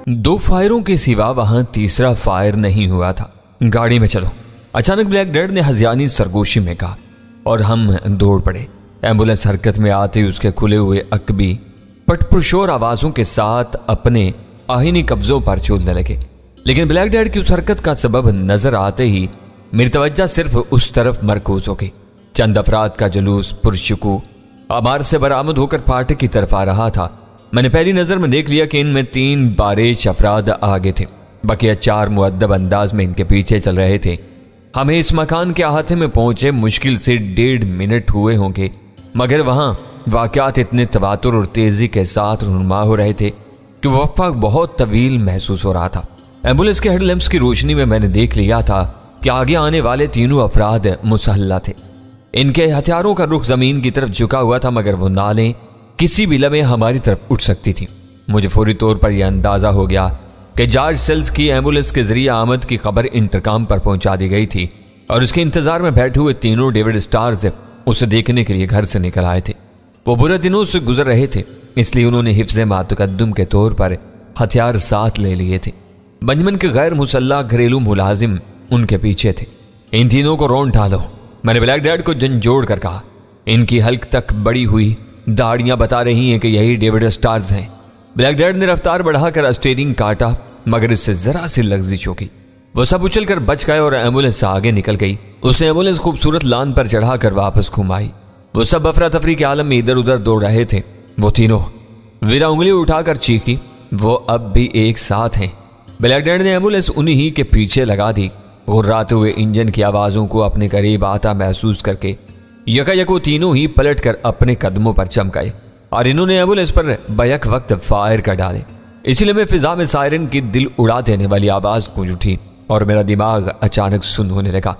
दो फायरों के सिवा वहां तीसरा फायर नहीं हुआ था। गाड़ी में चलो, अचानक ब्लैक डैड ने हज़ियानी सरगोशी में कहा और हम दौड़ पड़े। एम्बुलेंस हरकत में आते ही उसके खुले हुए अकबी पटपुरशोर आवाजों के साथ अपने आहिनी कब्जों पर झूलने लगे। लेकिन ब्लैक डैड की उस हरकत का सबब नजर आते ही मेरी तवज्जो सिर्फ उस तरफ मरकूज हो गई। चंद अफराद का जुलूस पुरशुकू आमार से बरामद होकर फाटक की तरफ आ रहा था। मैंने पहली नजर में देख लिया कि इनमें 3 बारिश अफराद आगे थे, बकिया 4 मुअद्दब अंदाज में इनके पीछे चल रहे थे। हमें इस मकान के अहाते में पहुंचे मुश्किल से 1.5 मिनट हुए होंगे, मगर वहां वाकयात इतने तवातुर और तेजी के साथ रुनुमा हो रहे थे कि वक्त बहुत तवील महसूस हो रहा था। एम्बुलेंस के हेडलैम्प्स की रोशनी में मैंने देख लिया था कि आगे आने वाले तीनों अफराद मुसल्ला थे। इनके हथियारों का रुख जमीन की तरफ झुका हुआ था, मगर वो नालें किसी भी लम्हे हमारी तरफ उठ सकती थी। मुझे फौरी तौर पर यह अंदाजा हो गया कि जॉर्ज सेल्स की एम्बुलेंस के जरिए आमद की खबर इंटरकॉम पर पहुंचा दी गई थी और उसके इंतजार में बैठे हुए तीनों डेविड स्टार्स उसे देखने के लिए घर से निकल आए थे। वो बुरे दिनों से गुजर रहे थे, इसलिए उन्होंने हिफ्ज़े मातुकद्दुम के तौर पर हथियार साथ ले लिए थे। बंजमन के गैर मुसल्ला घरेलू मुलाजिम उनके पीछे थे। इन तीनों को रौंद डालो, मैंने ब्लैक डैड को झंझोड़ कर कहा। इनकी हल्क तक बड़ी हुई दाढ़ियां बता रही हैं कि यही डेविड स्टार्स हैं। ब्लैक डैड ने रफ्तार बढ़ाकर स्टीयरिंग काटा, मगर इससे जरा सी लग्जिश हो गई। वो सब उछलकर बच गए और एम्बुलेंस से आगे निकल गई। उसने एम्बुलेंस खूबसूरत लान पर चढ़ाकर वापस घुमाई। वो सब अफरा तफरी के आलम में इधर उधर दौड़ रहे थे। वो तीनों, वीरा उंगली उठाकर चीखी, वो अब भी एक साथ हैं। ब्लैक डैड ने एम्बुलेंस उन्हीं ही के पीछे लगा दी। गुर्राते हुए इंजन की आवाजों को अपने करीब आता महसूस करके यकायक वो तीनों ही पलटकर अपने कदमों पर चमकाए और इन्होंने एम्बुलेंस पर बैक वक्त फायर कर डाले। इसलिए मैं फिजा में सायरन की दिल उड़ा देने वाली आवाज गूंज उठी और मेरा दिमाग अचानक सुन्न होने लगा।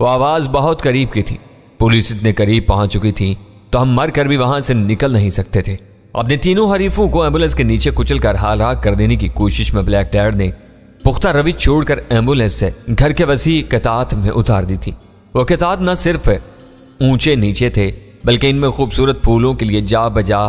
वो आवाज बहुत करीब की थी। पुलिस इतने करीब पहुंच चुकी थी तो हम मर कर भी वहां से निकल नहीं सकते थे। अपने तीनों हरीफों को एम्बुलेंस के नीचे कुचल कर हालाक कर देने की कोशिश में ब्लैक डैड ने पुख्ता रवि छोड़कर एम्बुलेंस से घर के वसी कतात में उतार दी थी। वो कतात न सिर्फ ऊंचे नीचे थे, बल्कि इनमें खूबसूरत फूलों के लिए जा बजा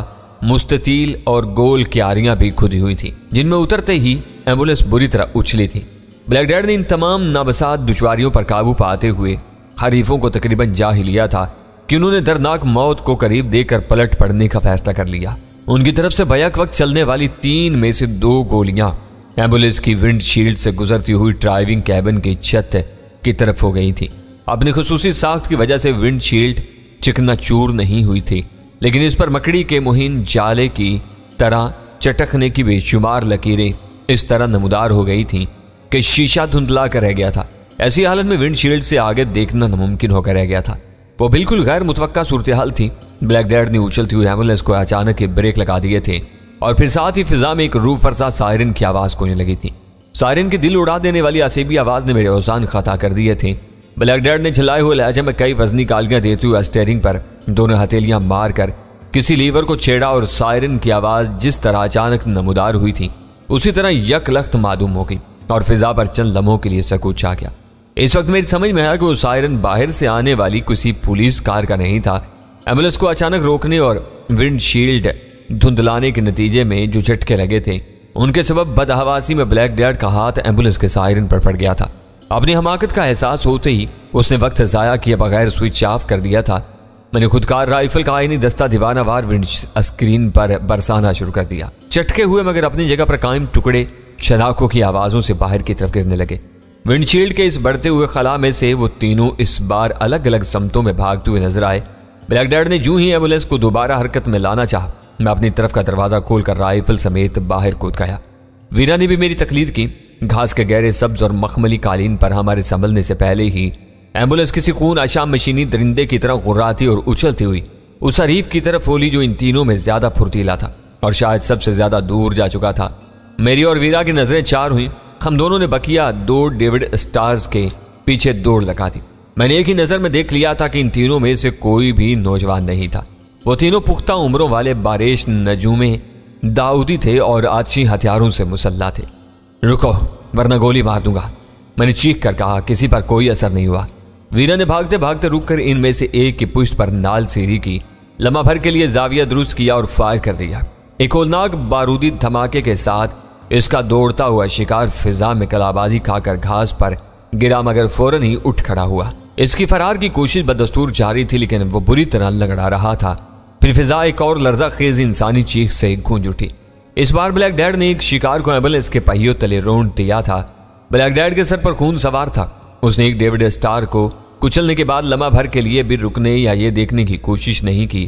मुस्ततील और गोल क्यारियां भी खुदी हुई थी, जिनमें उतरते ही एम्बुलेंस बुरी तरह उछली थी। ब्लैक डैड ने इन तमाम नाबसात दुश्वारियों पर काबू पाते हुए हरीफों को तकरीबन जा ही लिया था कि उन्होंने दर्दनाक मौत को करीब देखकर पलट पड़ने का फैसला कर लिया। उनकी तरफ से बैक वक्त चलने वाली 3 में से 2 गोलियां एम्बुलेंस की विंडशील्ड से गुजरती हुई ड्राइविंग कैबिन की छत की तरफ हो गई थी। अपनी खुसूसी साख्त की वजह से विंडशील्ड चिकनाचूर नहीं हुई थी, लेकिन इस पर मकड़ी के मुहीन जाले की तरह चटकने की बेशुमार लकीरें इस तरह नमूदार हो गई थी कि शीशा धुंधला कर रह गया था। ऐसी हालत में विंडशील्ड से आगे देखना नामुमकिन होकर रह गया था। वो बिल्कुल गैर मुतवक्का सूरत हाल थी। ब्लैक डैड ने उछलती हुई एम्बुलेंस को अचानक ही ब्रेक लगा दिए थे और फिर साथ ही फिजा में एक रूह फरसा सायरन की आवाज गूंजने लगी थी। सायरन की दिल उड़ा देने वाली असीबी आवाज ने मेरे औसान खता कर दिए थे। ब्लैक डैड ने झलाए हुए लहजे में कई वजनी गालियां देते हुए स्टीयरिंग पर दोनों हथेलियां मारकर किसी लीवर को छेड़ा और सायरन की आवाज जिस तरह अचानक नमूदार हुई थी उसी तरह यकलख्त मालूम हो गई और फिजा पर चंद लम्हों के लिए सकूत छा गया। इस वक्त मेरी समझ में आया कि वो सायरन बाहर से आने वाली किसी पुलिस कार का नहीं था। एम्बुलेंस को अचानक रोकने और विंडशील्ड धुंधलाने के नतीजे में जो झटके लगे थे उनके सबब बदहवासी में ब्लैक डैड का हाथ एम्बुलेंस के सायरन पर पड़ गया था। अपनी हमाकत का एहसास होते ही उसने वक्त ज़ाया किए बगैर स्विच ऑफ कर दिया था। मैंने खुदकार राइफल का आईनी दस्ता दीवानावार विंड स्क्रीन पर बरसाना शुरू कर दिया। चटके हुए मगर अपनी जगह पर कायम टुकड़े शनाखों की आवाजों से बाहर की तरफ गिरने लगे। विंडशील्ड के इस बढ़ते हुए खला में से वो तीनों इस बार अलग अलग समतों में भागते हुए नजर आए। ब्लैक डैड ने जूं ही एम्बुलेंस को दोबारा हरकत में लाना चाहा, मैं अपनी तरफ का दरवाजा खोलकर राइफल समेत बाहर कूद गया। वीरा ने भी मेरी तकलीद की। घास के गहरे सब्ज और मखमली कालीन पर हमारे संभलने से पहले ही एम्बुलेंस किसी खून आशाम मशीनी दरिंदे की तरह गुर्राती और उछलती हुई उस हरीफ की तरफ बोली जो इन तीनों में ज्यादा फुर्तीला था और शायद सबसे ज्यादा दूर जा चुका था। मेरी और वीरा की नजरें चार हुई। हम दोनों ने बकिया 2 डेविड स्टार्स के पीछे दौड़ लगा दी। मैंने एक ही नजर में देख लिया था कि इन तीनों में से कोई भी नौजवान नहीं था। वो तीनों पुख्ता उम्रों वाले बारिश नजूमे दाऊदी थे और आछी हथियारों से मुसल्ला थे। रुको वरना गोली मार दूंगा, मैंने चीख कर कहा। किसी पर कोई असर नहीं हुआ। वीरा ने भागते भागते रुककर इनमें से एक की पुष्ट पर नाल सीरी की, लम्हा भर के लिए जाविया दुरुस्त किया और फायर कर दिया। एक होलनाक बारूदी धमाके के साथ इसका दौड़ता हुआ शिकार फिजा में कलाबाजी खाकर घास पर गिरा, मगर फौरन ही उठ खड़ा हुआ। इसकी फरार की कोशिश बदस्तूर जारी थी, लेकिन वो बुरी तरह लगड़ा रहा था। फिर फिजा एक और लर्जा खेज इंसानी चीख से गूंज उठी। इस बार ब्लैक डैड ने एक शिकार को एम्बुलेंस के पहियों तले रोंद दिया था। ब्लैक डैड के सर पर खून सवार था। उसने एक डेविड स्टार को कुचलने के बाद लम्हा भर के लिए भी रुकने या ये देखने की कोशिश नहीं की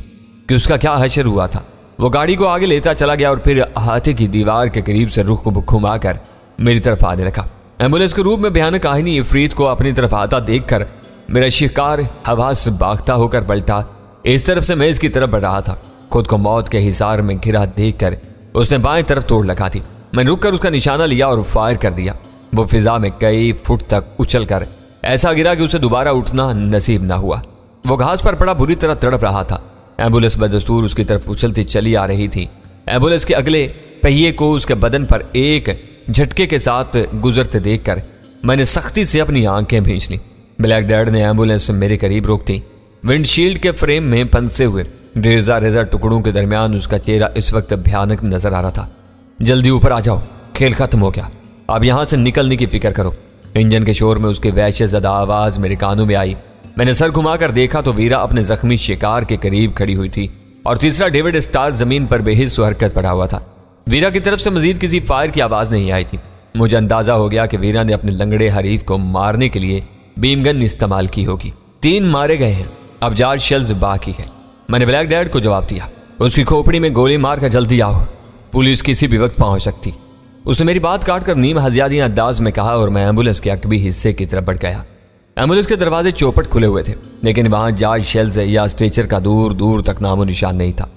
कि उसका क्या हशर हुआ था। वो गाड़ी को आगे लेता चला गया और फिर अहाते की दीवार के करीब से रुख घुमाकर मेरी तरफ आने लगा। एम्बुलेंस के रूप में भयानक कहानी इफरीत को अपनी तरफ आता देखकर मेरा शिकार हवा से भागता होकर पलटा। इस तरफ से मैं इसकी तरफ बढ़ रहा था। खुद को मौत के हिसार में घिरा देखकर उसने बाएं तरफ तोड़ लगा दी। मैंने रुककर उसका निशाना लिया और फायर कर दिया। वो फिजा में कई फुट तक उछलकर ऐसा गिरा कि उसे दोबारा उठना नसीब ना हुआ। वो घास पर पड़ा बुरी तरह तड़प रहा था। एम्बुलेंस बदस्तूर उसकी तरफ उछलती चली आ रही थी। एम्बुलेंस के अगले पहिए को उसके बदन पर एक झटके के साथ गुजरते देखकर मैंने सख्ती से अपनी आंखें भींच ली। ब्लैक डैड ने एम्बुलेंस मेरे करीब रोक दी। विंडशील्ड के फ्रेम में फंसे हुए रेजा टुकड़ों के दरमियान उसका चेहरा इस वक्त भयानक नजर आ रहा था। जल्दी ऊपर आ जाओ, खेल खत्म हो गया, अब यहां से निकलने की फिक्र करो। इंजन के शोर में उसकी वहशतज़दा आवाज मेरे कानों में आई। मैंने सर घुमाकर देखा तो वीरा अपने जख्मी शिकार के करीब खड़ी हुई थी और तीसरा डेविड स्टार जमीन पर बेहिस्स हरकत पड़ा हुआ था। वीरा की तरफ से मजीद किसी फायर की आवाज नहीं आई थी। मुझे अंदाजा हो गया कि वीरा ने अपने लंगड़े हरीफ को मारने के लिए बीमगन इस्तेमाल की होगी। 3 मारे गए हैं, अब 4 शेल्स बाकी है। मैंने ब्लैक डैड को जवाब दिया। उसकी खोपड़ी में गोली मारकर जल्दी आओ, पुलिस किसी भी वक्त पहुंच सकती। उसने मेरी बात काटकर नीम हजियादी अंदाज में कहा और मैं एम्बुलेंस के अकबी हिस्से की तरफ बढ़ गया। एम्बुलेंस के दरवाजे चौपट खुले हुए थे, लेकिन वहां 4 शेल्स या स्ट्रेचर का दूर दूर तक नामो निशान नहीं था।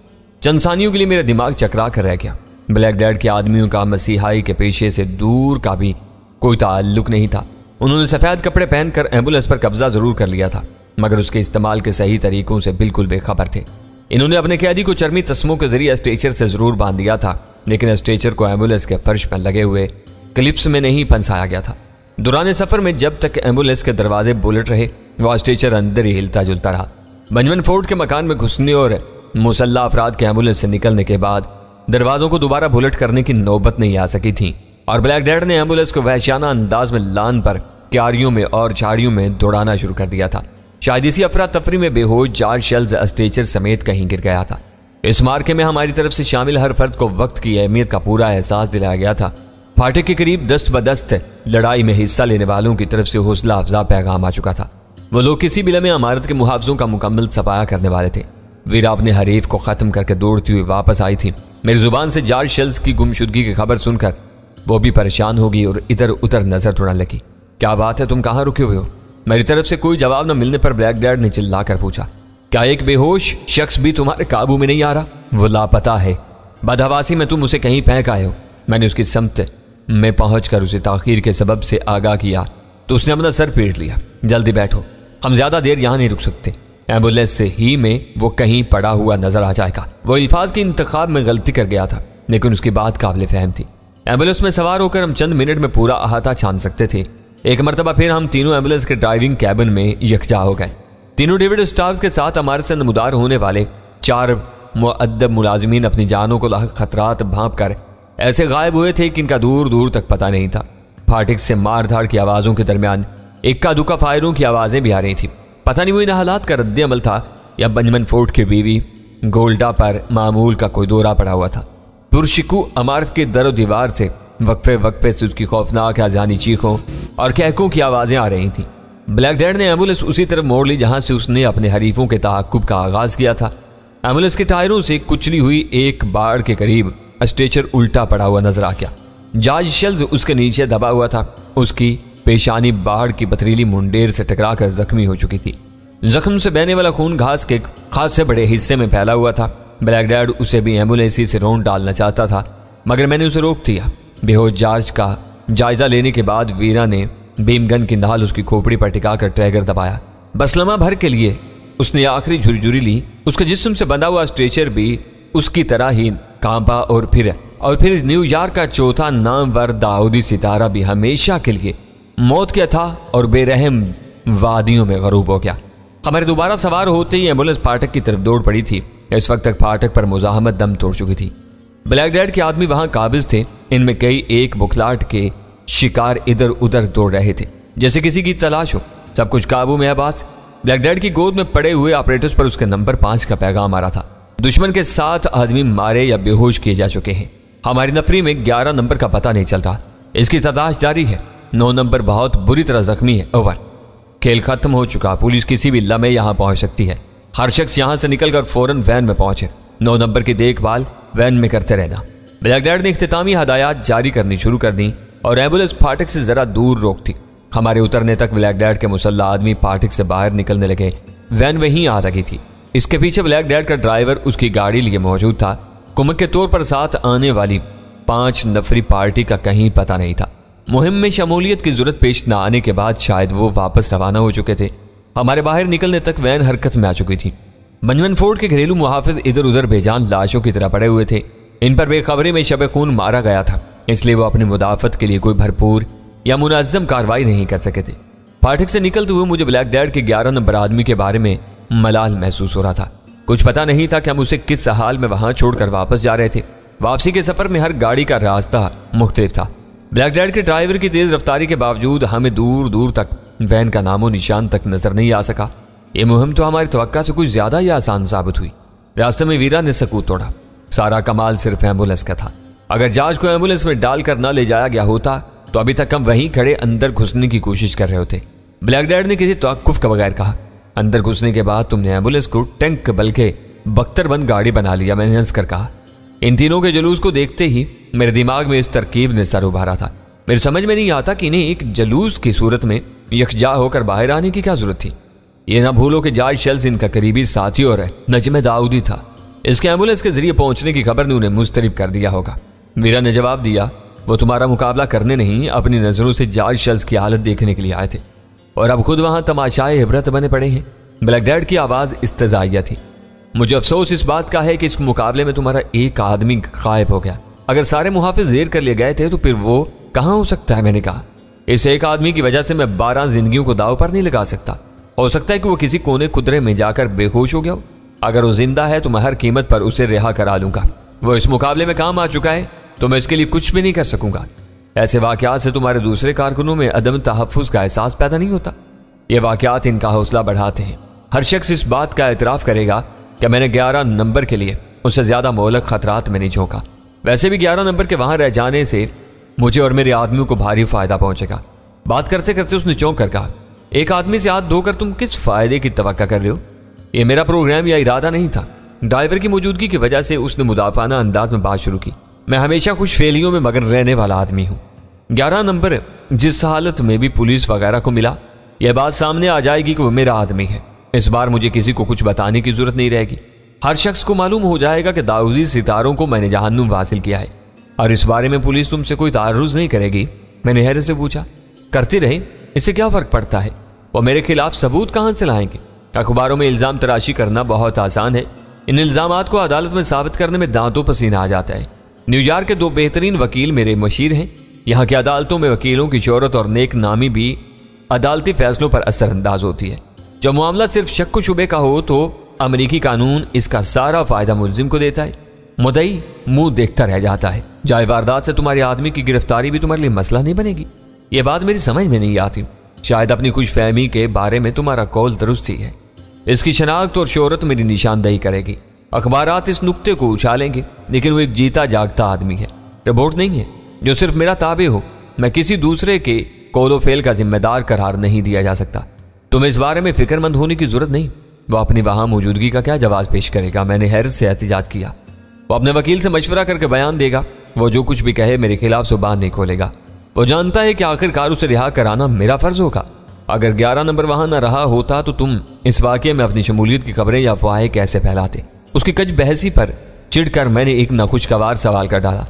चंद सानियों के लिए मेरा दिमाग चकरा कर रह गया। ब्लैक डैड के आदमियों का मसीहाई के पेशे से दूर का भी कोई ताल्लुक नहीं था। उन्होंने सफ़ेद कपड़े पहनकर एम्बुलेंस पर कब्जा जरूर कर लिया था, मगर उसके इस्तेमाल के सही तरीकों से बिल्कुल बेखबर थे। इन्होंने अपने कैदी को चर्मी तस्मों के जरिए स्ट्रेचर से जरूर बांध दिया था, लेकिन स्ट्रेचर को एम्बुलेंस के फर्श पर लगे हुए क्लिप्स में नहीं फंसाया गया था। दौरान सफर में जब तक एम्बुलेंस के दरवाजे बुलेट रहे, वह स्ट्रेचर अंदर ही हिलता जुलता रहा। बेंजामिन फोर्ड के मकान में घुसने और मुसल्ला अफराद के एम्बुलेंस से निकलने के बाद दरवाजों को दोबारा बुलेट करने की नौबत नहीं आ सकी थी और ब्लैक डैड ने एम्बुलेंस को वहशियाना अंदाज में लान पर क्यारियों में और झाड़ियों में दौड़ाना शुरू कर दिया था। शायद इसी अफरा तफरी में बेहोश 4 शेल्स स्ट्रेचर समेत कहीं गिर गया था। इस मार्के में हमारी तरफ से शामिल हर फर्द को वक्त की अहमियत का पूरा एहसास दिलाया गया था। फाटक के करीब दस्त बदस्त लड़ाई में हिस्सा लेने वालों की तरफ से हौसला अफजा पैगाम आ चुका था। वो लोग किसी भी लम्हे इमारत के मुहावजों का मुकम्मल सफाया करने वाले थे। वीरा अपने हरीफ को खत्म करके दौड़ती हुई वापस आई थी। मेरी जुबान से 4 शेल्स की गुमशुदगी की खबर सुनकर वो भी परेशान होगी और इधर उधर नजर दौड़ाने लगी। क्या बात है, तुम कहाँ रुके हुए हो? मेरी तरफ से कोई जवाब न मिलने पर ब्लैक डैड ने चिल्लाकर पूछा, क्या एक बेहोश शख्स भी तुम्हारे काबू में नहीं आ रहा? वो लापता है, बदहवासी में तुम उसे कहीं फेंक आए हो। मैंने उसकी समत में पहुंचकर उसे ताखीर के सबब से आगाह किया तो उसने अपना सर पीट लिया। जल्दी बैठो, हम ज्यादा देर यहाँ नहीं रुक सकते। एम्बुलेंस से ही में वो कहीं पड़ा हुआ नजर आ जाएगा। वो अल्फाज के इंतखाब में गलती कर गया था, लेकिन उसकी बात काबिल फहम थी। एम्बुलेंस में सवार होकर हम चंद मिनट में पूरा अहाता छान सकते थे। एक मरतबा फिर हम तीनों एम्बुलेंस के ड्राइविंग कैबिन में यकजा हो गए। तीनों डेविड स्टार्स के साथ हमारे से नमदार होने वाले 4 मुअद्दब मुलाजिमीन अपनी जानों को लाहक खतरात भांप कर ऐसे गायब हुए थे कि इनका दूर दूर तक पता नहीं था। फाटक से मार धाड़ की आवाज़ों के दरमियान इक्का दुक्का फायरों की आवाज़ें भी आ रही थी। पता नहीं वो इन हालात का रद्द अमल था या बेंजामिन फोर्ड की बीवी गोल्डा पर मामूल का कोई दौरा पड़ा हुआ था। पुरशिकू इमारत के दरो दीवार से वक्फे वक्फे से उसकी खौफनाक आजानी चीखों और कहकों की आवाज़ें आ रही थीं। ब्लैक डैड ने एम्बुलेंस उसी तरफ मोड़ ली जहां से उसने अपने हरीफों के तहक्कुब का आगाज किया था। एम्बुलेंस के टायरों से कुचली हुई एक बाड़ के करीब स्ट्रेचर उल्टा पड़ा हुआ नजर आ गया। जॉर्ज शेल्स उसके नीचे दबा हुआ था। उसकी पेशानी बाढ़ की पथरीली मुंडेर से टकराकर जख्मी हो चुकी थी। जख्म से बहने वाला खून घास के खासे बड़े हिस्से में फैला हुआ था। ब्लैक डैड उसे भी एम्बुलेंस से रौंद डालना चाहता था, मगर मैंने उसे रोक दिया। बेहोश जॉर्ज का जायजा लेने के बाद वीरा ने बीमगन की नाल उसकी खोपड़ी पर टिकाकर ट्रैगर दबाया। बस लम्हा भर के लिए उसने आखिरी झुरझुरी ली। उसके जिस्म से बंधा हुआ स्ट्रेचर भी उसकी तरह ही कांपा और फिर न्यूयॉर्क का चौथा नामवर दाऊदी सितारा भी हमेशा के लिए मौत के था और बेरहम वादियों में गरूब हो गया। हमारे दोबारा सवार होते ही एम्बुलेंस फाटक की तरफ दौड़ पड़ी थी। इस वक्त तक फाटक पर मुजाहमत दम तोड़ चुकी थी। ब्लैक डैड के आदमी वहां काबिज थे। इनमें कई एक बुखलाहट के शिकार इधर उधर दौड़ रहे थे, जैसे किसी की तलाश हो। सब कुछ काबू में है बास। ब्लैक डैड की गोद में पड़े हुए ऑपरेटर्स पर उसके नंबर 5 का पैगाम आ रहा था। दुश्मन के 7 आदमी मारे या बेहोश किए जा चुके हैं। हमारी नफरी में 11 नंबर का पता नहीं चल रहा। इसकी तलाश जारी है। 9 नंबर बहुत बुरी तरह जख्मी है। ओवर। खेल खत्म हो चुका। पुलिस किसी भी लम्हे यहां पहुंच सकती है। हर शख्स यहां से निकलकर फौरन वैन में पहुंचे। 9 नंबर की देखभाल वैन में करते रहना। ब्लैक डैड ने इख्तितामी हदायत जारी करनी शुरू कर दी और एम्बुलेंस फाटक से जरा दूर रोक थी। हमारे उतरने तक ब्लैक डैड के मुसल्ला आदमी फाटक से बाहर निकलने लगे। वैन वहीं आ लगी थी। इसके पीछे ब्लैक डैड का ड्राइवर उसकी गाड़ी लिए मौजूद था। कुमक के तौर पर साथ आने वाली 5 नफरी पार्टी का कहीं पता नहीं था। मुहिम में शमूलियत की जरूरत पेश न आने के बाद शायद वो वापस रवाना हो चुके थे। हमारे बाहर निकलने तक वैन हरकत में आ चुकी थी। बंजमन फोर्ट के घरेलू मुहाफिज इधर उधर बेजान लाशों की तरह पड़े हुए थे। इन पर बेखबरी में शब खून मारा गया था, इसलिए वो अपनी मुदाफत के लिए कोई भरपूर या मुनज़्ज़म कार्रवाई नहीं कर सके थे। फाटक से निकलते हुए मुझे ब्लैक डैड के 11 नंबर आदमी के बारे में मलाल महसूस हो रहा था। कुछ पता नहीं था कि हम उसे किस हाल में वहां छोड़कर वापस जा रहे थे। वापसी के सफर में हर गाड़ी का रास्ता मुख्तलिफ था। ब्लैक डैड के ड्राइवर की तेज रफ्तारी के बावजूद हमें दूर दूर तक वैन का नामो निशान तक नजर नहीं आ सका। ये मुहिम तो हमारी तवक्का से कुछ ज्यादा ही आसान साबित हुई। रास्ते में वीरा ने सकूत तोड़ा। सारा कमाल सिर्फ एम्बुलेंस का था। अगर जहाज को एम्बुलेंस में डालकर न ले जाया गया होता तो अभी तक हम वहीं खड़े अंदर घुसने की कोशिश कर रहे होते। ब्लैक डैड ने किसी तवक्कुफ के बगैर कहा, अंदर घुसने के बाद तुमने एम्बुलेंस को टैंक बल्कि बख्तरबंद गाड़ी बना लिया। मैंने हंसकर कहा। इन तीनों के जुलूस को देखते ही मेरे दिमाग में इस तरकीब ने सर उभारा था। मेरे समझ में नहीं आता कि इन्हें एक जलूस की सूरत में यकजा होकर बाहर आने की क्या जरूरत थी। ये ना भूलो कि जॉर्ज शेल्स इनका करीबी साथी और नजम दाऊदी था। इसके एम्बुलेंस के जरिए पहुंचने की खबर ने उन्हें मुस्तरिब कर दिया होगा। वीरा ने जवाब दिया, वो तुम्हारा मुकाबला करने नहीं, अपनी नजरों से जॉर्ज शेल्स की हालत देखने के लिए आए थे और अब खुद वहां तमाशाए इबरत बने पड़े हैं। ब्लैक डैड की आवाज इस्तजाइया थी। मुझे अफसोस इस बात का है कि इस मुकाबले में तुम्हारा एक आदमी गायब हो गया। अगर सारे मुहाफिज जेर कर लिए गए थे तो फिर वो कहां हो सकता है। मैंने कहा, इस एक आदमी की वजह से मैं 12 जिंदगियों को दाव पर नहीं लगा सकता। हो सकता है कि वो किसी कोने कुदरे में जाकर बेहोश हो गया हो। अगर वो जिंदा है तो मैं हर कीमत पर उसे रिहा करा लूंगा। वो इस मुकाबले में काम आ चुका है तो मैं इसके लिए कुछ भी नहीं कर सकूंगा। ऐसे वाकयात से तुम्हारे दूसरे कारकुनों में अदम तहफ़्फ़ुज़ का एहसास पैदा नहीं होता। ये वाकयात इनका हौसला बढ़ाते हैं। हर शख्स इस बात का एतराफ़ करेगा कि मैंने 11 नंबर के लिए उससे ज्यादा मोहलक खतरात में नहीं झोंका। वैसे भी 11 नंबर के वहां रह जाने से मुझे और मेरे आदमियों को भारी फायदा पहुंचेगा। बात करते करते उसने चौंक कर कहा, एक आदमी से हाथ धोकर तुम किस फायदे की तवक्का कर रहे हो। यह मेरा प्रोग्राम या इरादा नहीं था। ड्राइवर की मौजूदगी की वजह से उसने मुदाफाना अंदाज में बात शुरू की। मैं हमेशा खुशफेलियों में मगन रहने वाला आदमी हूँ। 11 नंबर जिस हालत में भी पुलिस वगैरह को मिला, यह बात सामने आ जाएगी कि वो मेरा आदमी है। इस बार मुझे किसी को कुछ बताने की जरूरत नहीं रहेगी। हर शख्स को मालूम हो जाएगा कि दाऊदी सितारों को मैंने जहन्नुम हासिल किया है और इस बारे में पुलिस तुमसे कोई तारुज़ नहीं करेगी। मैंने हैरत से पूछा, करती रहे, इससे क्या फर्क पड़ता है। वो मेरे खिलाफ सबूत कहां से लाएंगे। अखबारों में इल्जाम तराशी करना बहुत आसान है। इन इल्जामात को अदालत में साबित करने में दांतों पसीना आ जाता है। न्यूयॉर्क के 2 बेहतरीन वकील मेरे मशीर हैं। यहाँ की अदालतों में वकीलों की शोहरत और नेक नामी भी अदालती फैसलों पर असरअंदाज होती है। जब मामला सिर्फ शक व शुबे का हो तो अमेरिकी कानून इसका सारा फायदा मुल्जिम को देता है। मुद्दई मुंह देखता रह जाता है। जाए वारदात से तुम्हारे आदमी की गिरफ्तारी भी तुम्हारे लिए मसला नहीं बनेगी। ये बात मेरी समझ में नहीं आती। शायद अपनी खुशफहमी के बारे में तुम्हारा कौल दुरुस्त ही है। इसकी शनाख्त और शोहरत मेरी निशानदही करेगी। अखबारात इस नुक्ते को उछालेंगे, लेकिन वो एक जीता जागता आदमी है, रिपोर्ट नहीं है जो सिर्फ मेरा ताबे हो। मैं किसी दूसरे के कौलो फेल का जिम्मेदार करार नहीं दिया जा सकता। तुम्हें इस बारे में फिक्रमंद होने की जरूरत नहीं। वो अपनी वहां मौजूदगी का क्या जवाब पेश करेगा। मैंने हैरत से एहतिजाज किया। वो अपने वकील से मशवरा करके बयान देगा। वो जो कुछ भी कहे मेरे खिलाफ जुबान नहीं खोलेगा। वो जानता है कि आखिरकार उसे रिहा कराना मेरा फर्ज होगा। अगर 11 नंबर वहां न रहा होता तो तुम इस वाकये में अपनी शमूलियत की खबरें या अफवाहें कैसे फैलाते। उसकी कच बहसी पर चिढ़कर मैंने एक नाखुशगवार सवाल कर डाला।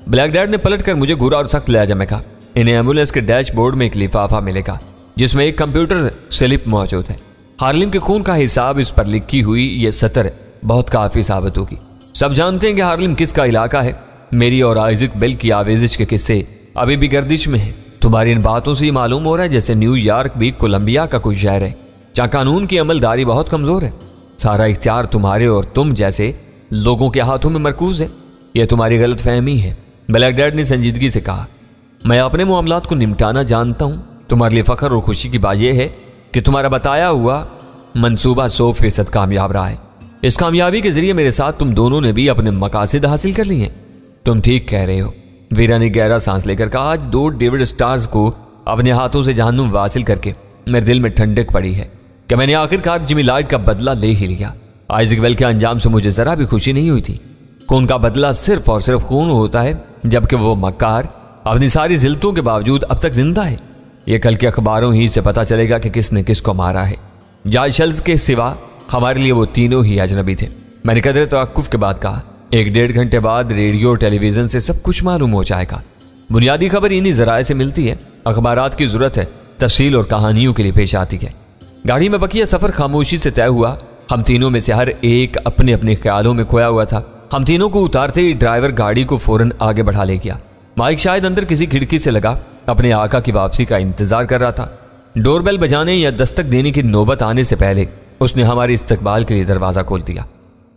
ब्लैक डैड ने पलट कर मुझे घूरा और सख्त लहजा में कहा, इन्हें एम्बुलेंस के डैशबोर्ड में एक लिफाफा मिलेगा जिसमें एक कंप्यूटर स्लिप मौजूद है। हार्लिम के खून का हिसाब इस पर लिखी हुई ये सतर बहुत काफी साबित होगी। सब जानते हैं कि हार्लिम किसका इलाका है। मेरी और आइजक बेल की आवेजिश के किस्से अभी भी गर्दिश में है। तुम्हारी इन बातों से ही मालूम हो रहा है जैसे न्यूयॉर्क भी कोलंबिया का कोई शहर है जहाँ कानून की अमलदारी बहुत कमजोर है। सारा इख्तियार तुम्हारे और तुम जैसे लोगों के हाथों में मरकूज है। यह तुम्हारी गलत फहमी है, ब्लैक डैड ने संजीदगी से कहा। मैं अपने मामलात को निपटाना जानता हूं। तुम्हारे लिए फख्र और खुशी की बात यह है कि तुम्हारा बताया हुआ मंसूबा 100% कामयाब रहा है। इस कामयाबी के जरिए मेरे साथ तुम दोनों ने भी अपने मकासद हासिल कर लिए हैं। तुम ठीक कह रहे हो, वीरा ने गहरा सांस लेकर कहा। आज 2 डेविड स्टार्स को अपने हाथों से जहन्नुम वासिल करके मेरे दिल में ठंडक पड़ी है कि मैंने आखिरकार जिमी लाइट का बदला ले ही लिया। आइजैक वेल के अंजाम से मुझे जरा भी खुशी नहीं हुई थी। खून का बदला सिर्फ और सिर्फ खून होता है, जबकि वो मक्कार अपनी सारी जिल्तों के बावजूद अब तक जिंदा है। ये कल के अखबारों ही से पता चलेगा कि किसने किसको मारा है। जायशल्स के सिवा हमारे लिए वो तीनों ही अजनबी थे। मैंने कदर तवक्कुफ के बाद कहा, 1-1.5 घंटे बाद रेडियो और टेलीविजन से सब कुछ मालूम हो जाएगा। बुनियादी खबर इन्हीं जराए से मिलती है। अखबारात की जरूरत है, तफसील और कहानियों के लिए पेश आती है। गाड़ी में बकिया सफर खामोशी से तय हुआ। हम तीनों में से हर एक अपने अपने ख्यालों में खोया हुआ था। हम तीनों को उतारते ही ड्राइवर गाड़ी को फौरन आगे बढ़ा ले गया। माइक शायद अंदर किसी खिड़की से लगा अपने आका की वापसी का इंतजार कर रहा था। डोरबेल बजाने या दस्तक देने की नौबत आने से पहले उसने हमारे इस्तकबाल के लिए दरवाजा खोल दिया।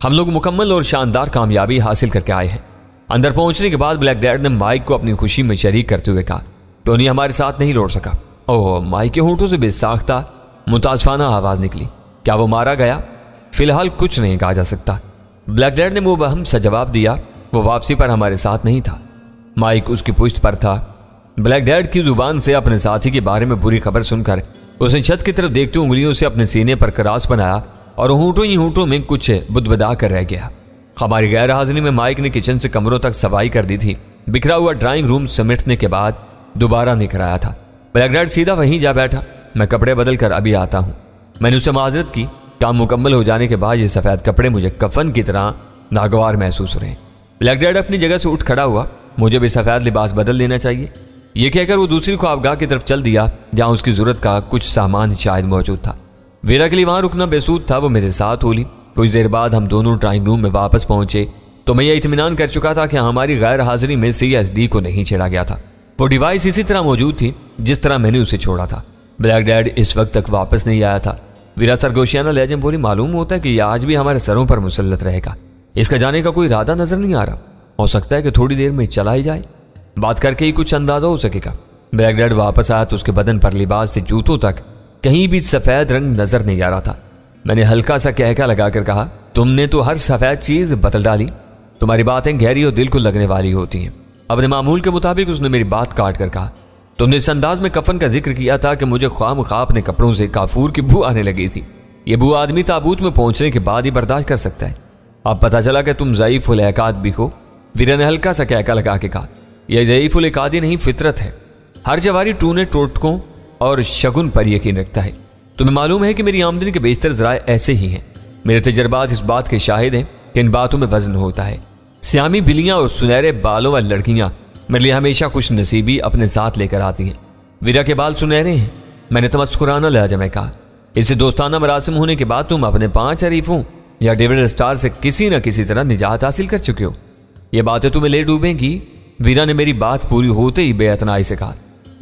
हम लोग मुकम्मल और शानदार कामयाबी हासिल करके आए हैं। अंदर पहुंचने के बाद ब्लैक डैड ने माइक को अपनी खुशी में शरीक करते हुए कहा, टोनी हमारे साथ नहीं लौट सका। ओह, माइक के होंठों से बेसाख्ता मुतासफाना आवाज निकली। क्या वो मारा गया? फिलहाल कुछ नहीं कहा जा सकता। ब्लैक डैड ने मुबहम सा जवाब दिया। वो वापसी पर हमारे साथ नहीं था। माइक उसकी पुश्त पर था। ब्लैक डैड की जुबान से अपने साथी के बारे में बुरी खबर सुनकर उसने छत की तरफ देखते उंगलियों से अपने सीने पर क्रास बनाया और होंठों ही होंठों में कुछ बुदबुदा कर रह गया। हमारी गैर हाजिरी में माइक ने किचन से कमरों तक सफाई कर दी थी। बिखरा हुआ ड्राइंग रूम समेटने के बाद दोबारा निकल आया था। ब्लैक डैड सीधा वहीं जा बैठा। मैं कपड़े बदल कर अभी आता हूँ। मैंने उससे माजरत की। काम मुकम्मल हो जाने के बाद ये सफ़ेद कपड़े मुझे कफन की तरह नागवार महसूस हो रहे हैं। ब्लैक डैड अपनी जगह से उठ खड़ा हुआ। मुझे भी सफ़ेद लिबास बदल लेना चाहिए, ये कहकर वो दूसरी ख्वाबगाह की तरफ चल दिया जहाँ उसकी जरूरत का कुछ सामान शायद मौजूद था। वीरा के लिए वहाँ रुकना बेसूद था। वो मेरे साथ होली। कुछ देर बाद हम दोनों ड्राइंग रूम में वापस पहुंचे तो मैं ये इत्मीनान कर चुका था कि हमारी गैर हाजिरी में CSD को नहीं छेड़ा गया था। वो डिवाइस इसी तरह मौजूद थी जिस तरह मैंने उसे छोड़ा था। ब्लैक डैड इस वक्त तक वापस नहीं आया था। वीरा सरगोशियाना लहजे में बोली, मालूम होता है कि यह आज भी हमारे सरों पर मुसल्लत रहेगा। इसका जाने का कोई इरादा नजर नहीं आ रहा। हो सकता है कि थोड़ी देर में चला ही जाए। बात करके ही कुछ अंदाजा हो सकेगा। ब्लैक डैड वापस आया तो उसके बदन पर लिबास से जूतों तक कहीं भी सफेद रंग नजर नहीं आ रहा था। मैंने हल्का सा कहका लगाकर कहा, तुमने तो हर सफेद चीज बदल डाली। तुम्हारी बातें गहरी और दिल को लगने वाली होती हैं। अपने मामूल के मुताबिक उसने मेरी बात काट कर कहा, तुमने इस अंदाज में कफन का जिक्र किया था कि मुझे ख्वाम-ख्वाह अपने कपड़ों से काफूर की बू आने लगी थी। ये बू आदमी ताबूत में पहुंचने के बाद ही बर्दाश्त कर सकता है। अब पता चला कि तुम ज़ईफ़ उल एकाद भी हो। वीरा ने हल्का सा कहका लगा के कहा, यह ज़ईफ़ उल एकादी नहीं, फितरत है। हर जवारी टूने टोटकों और शगुन पर यकीन रखता है। तुम्हें मालूम है कि मेरी आमदनी के बेशतर ज़राए ऐसे ही हैं। मेरे तजर्बात इस बात के शाहिद हैं कि इन बातों में वजन होता है। स्यामी बिल्लियाँ और सुनहरे बालों वाली लड़कियाँ मेरे लिए हमेशा खुश नसीबी अपने साथ लेकर आती हैं। वीरा के बाल सुनहरे हैं। मैंने तमस्कुराना लहजा में कहा, इससे दोस्ताना मरासिम होने के बाद तुम अपने 5 हरीफों या डेविड स्टार से किसी न किसी तरह निजात हासिल कर चुके हो। ये बातें तुम्हें ले डूबेंगी। वीरा ने मेरी बात पूरी होते ही बेअतनाई से कहा,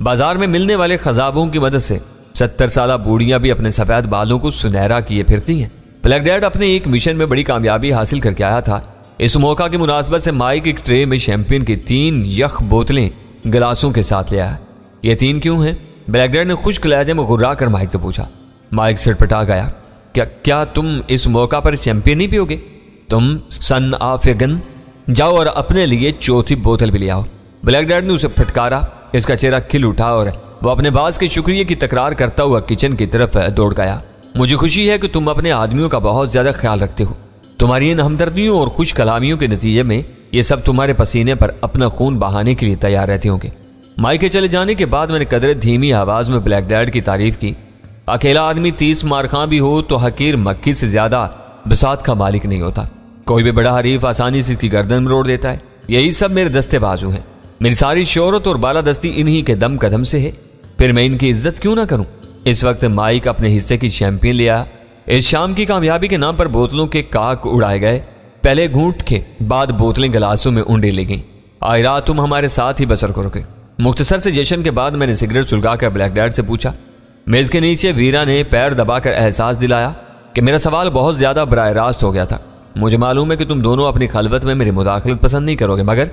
बाजार में मिलने वाले खजाबों की मदद से 70 साल बूढ़ियां भी अपने सफेद बालों को सुनहरा किए फिरती हैं। ब्लैक डैड अपने एक मिशन में बड़ी कामयाबी हासिल करके आया था। इस मौका की मुनासबत से माइक एक ट्रे में शैंपेन की 3 यख बोतलें गिलासों के साथ ले आया। ये 3 क्यों हैं? ब्लैक डैड ने खुश्क लहजे में घुर्रा कर माइक से पूछा। माइक सिरपटा गया। क्या तुम इस मौका पर शैंपेन नहीं पियोगे? तुम सन आफेगन, जाओ और अपने लिए चौथी बोतल भी ले आओ। ब्लैक डैड ने उसे फटकारा। इसका चेहरा खिल उठा और वो अपने बाज के शुक्रिया की तकरार करता हुआ किचन की तरफ दौड़ गया। मुझे खुशी है कि तुम अपने आदमियों का बहुत ज्यादा ख्याल रखते हो। तुम्हारी इन हमदर्दियों और खुश कलामियों के नतीजे में ये सब तुम्हारे पसीने पर अपना खून बहाने के लिए तैयार रहते होंगे। माइक के चले जाने के बाद मैंने कदरे धीमी आवाज में ब्लैक डैड की तारीफ की। अकेला आदमी 30 मारखां भी हो तो हकीर मक्खी से ज्यादा बिसात का मालिक नहीं होता। कोई भी बड़ा हरीफ आसानी से इसकी गर्दन मरोड़ देता है। यही सब मेरे दस्ते बाजू हैं। मेरी सारी शोहरत और बालादस्ती इन्हीं के दम कदम से है। फिर मैं इनकी इज्जत क्यों ना करूं? इस वक्त माइक अपने हिस्से की शैंपेन ले आया। इस शाम की कामयाबी के नाम पर बोतलों के काक उड़ाए गए। पहले घूंट के बाद बोतलें गिलासों में उंडे ले गईं। आज रात तुम हमारे साथ ही बसर करोगे। मुख्तसर से जश्न के बाद मैंने सिगरेट सुलगाकर ब्लैक डैड से पूछा। मेज के नीचे वीरा ने पैर दबाकर एहसास दिलाया कि मेरा सवाल बहुत ज्यादा बराह रास्त हो गया था। मुझे मालूम है कि तुम दोनों अपनी खलवत में मेरी मुदाखलत पसंद नहीं करोगे, मगर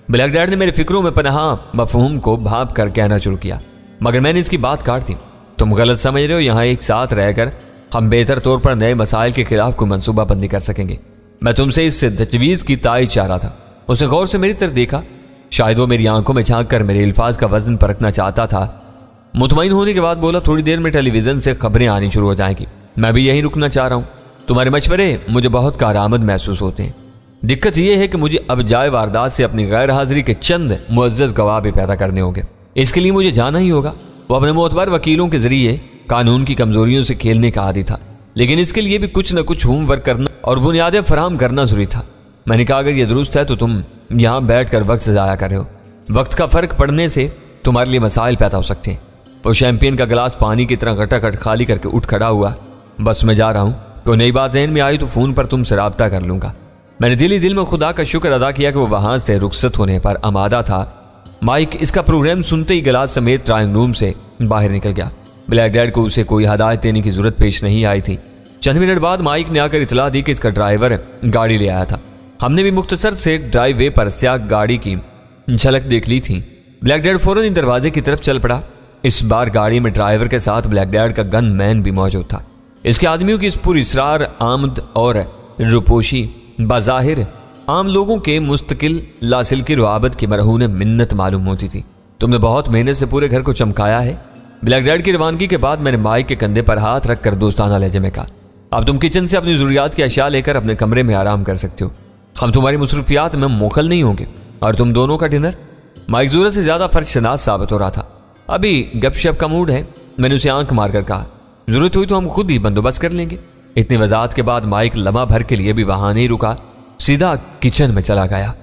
ब्लैक डैड ने मेरे फिक्रों में पनाह मफहूम को भाप कर कहना शुरू किया। मगर मैंने इसकी बात काट दी। तुम गलत समझ रहे हो। यहाँ एक साथ रहकर हम बेहतर तौर पर नए मसाइल के खिलाफ कोई मनसूबाबंदी कर सकेंगे। मैं तुमसे इस तजवीज़ की तायद चाह रहा था। उसने गौर से मेरी तरफ देखा। शायद वो मेरी आंखों में झांक कर मेरे अल्फाज का वजन परखना चाहता था। मुतमईन होने के बाद बोला, थोड़ी देर में टेलीविज़न से खबरें आनी शुरू हो जाएंगी। मैं भी यहीं रुकना चाह रहा हूँ। तुम्हारे मशवरे मुझे बहुत कारआमद महसूस होते हैं। दिक्कत यह है कि मुझे अब जाए वारदात से अपनी गैर हाजिरी के चंद मुअज़्ज़ज़ गवाह भी पैदा करने होंगे। इसके लिए मुझे जाना ही होगा। वो अपने मोतबर वकीलों के जरिए कानून की कमजोरियों से खेलने का आदी था, लेकिन इसके लिए भी कुछ न कुछ होमवर्क करना और बुनियादें फराहम करना जरूरी था। मैंने कहा, अगर ये दुरुस्त है तो तुम यहाँ बैठ कर वक्त ज़ाया कर रहे हो। वक्त का फ़र्क पड़ने से तुम्हारे लिए मसाइल पैदा हो सकते हैं। वो शैम्पियन का गिलास पानी की तरह घटाघट खाली करके उठ खड़ा हुआ। बस मैं जा रहा हूँ। कोई नई बात जहन में आई तो फ़ोन पर तुमसे रब्ता कर लूँगा। मैंने दिल ही दिल में खुदा का शुक्र अदा किया कि वो वहाँ से रुखसत होने पर आमादा था। माइक इसका प्रोग्राम सुनते ही गिलास समेत ड्राइंग रूम से बाहर निकल गया। ब्लैक डैड को उसे कोई हदायत देने की जरूरत पेश नहीं आई थी। चंद मिनट बाद माइक ने आकर इतला दी कि इसका ड्राइवर गाड़ी ले आया था। हमने भी मुख्तसर से ड्राइव वे पर स्याक गाड़ी की झलक देख ली थी। ब्लैक डैड फौरन दरवाजे की तरफ चल पड़ा। इस बार गाड़ी में ड्राइवर के साथ ब्लैक डैड का गन मैन भी मौजूद था। इसके आदमियों की इस पुरअसरार आमद और रुपोशी बाज़ाहिर आम लोगों के मुस्तकिल लासिल की रुआबत की मरहून मिन्नत मालूम होती थी। तुमने बहुत मेहनत से पूरे घर को चमकाया है। ब्लैक डैड की रवानगी के बाद मैंने माइक के कंधे पर हाथ रखकर दोस्ताना लहजे में कहा, अब तुम किचन से अपनी ज़रूरियात की अशिया लेकर अपने कमरे में आराम कर सकते हो। हम तुम्हारी मसरूफियात में मोखल नहीं होंगे। और तुम दोनों का डिनर। माइक ज़रूरत से ज़्यादा फर्शनास साबित हो रहा था। अभी गपशप का मूड है। मैंने उसे आंख मारकर कहा, ज़रूरत हुई तो हम खुद ही बंदोबस्त कर लेंगे। इतनी वजाहत के बाद माइक लम्हा भर के लिए भी वहाँ नहीं रुका, सीधा किचन में चला गया।